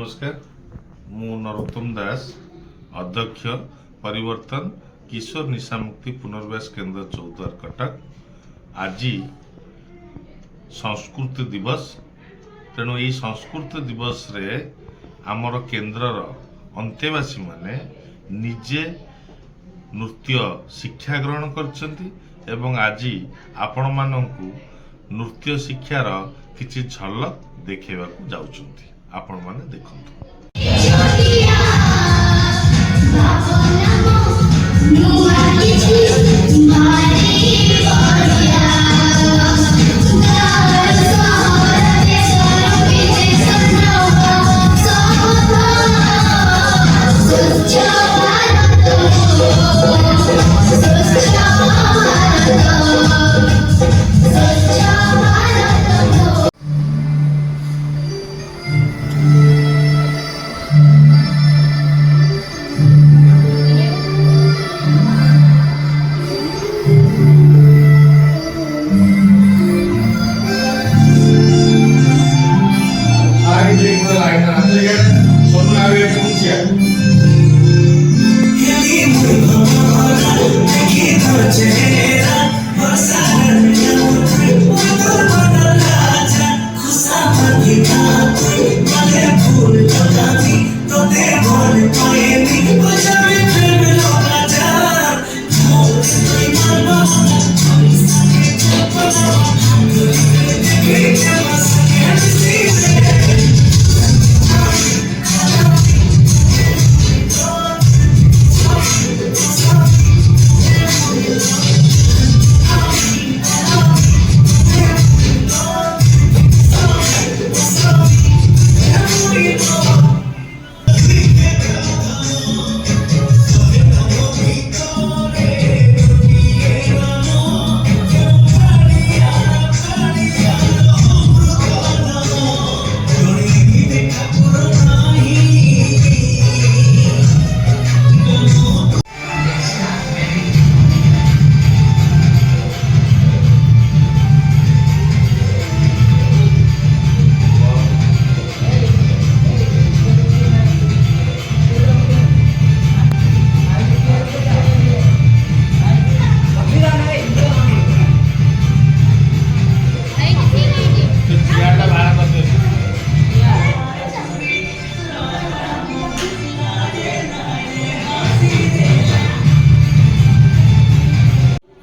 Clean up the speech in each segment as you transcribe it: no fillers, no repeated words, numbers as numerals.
नमस्कार मु नरोत्तम दास अध्यक्ष परिवर्तन किशोर निशा मुक्ति पुनर्वास केंद्र चौद्वार कटक। आज संस्कृत दिवस तेणु यही संस्कृत दिवस रे आमर केन्द्रर अंतेवासी माने निजे नृत्य शिक्षा ग्रहण करछंती एवं आज आपण माननकु नृत्य शिक्षार किछि झलक देखेबाकू जाउछंती। आपण माने देखंतु।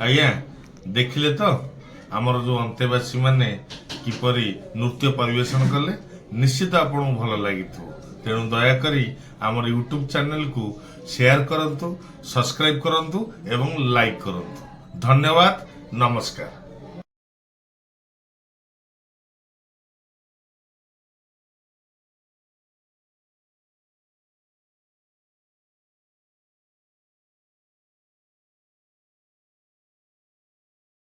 आज्ञा देखिले तो आमर जो अंतेवासी माने किपरि नृत्य परिवेशन कले निश्चित आपन भल लगी तेणु दयाकरी आमर यूट्यूब चैनल को शेयर करंतु, सब्सक्राइब करंतु एवं लाइक करंतु। धन्यवाद, नमस्कार।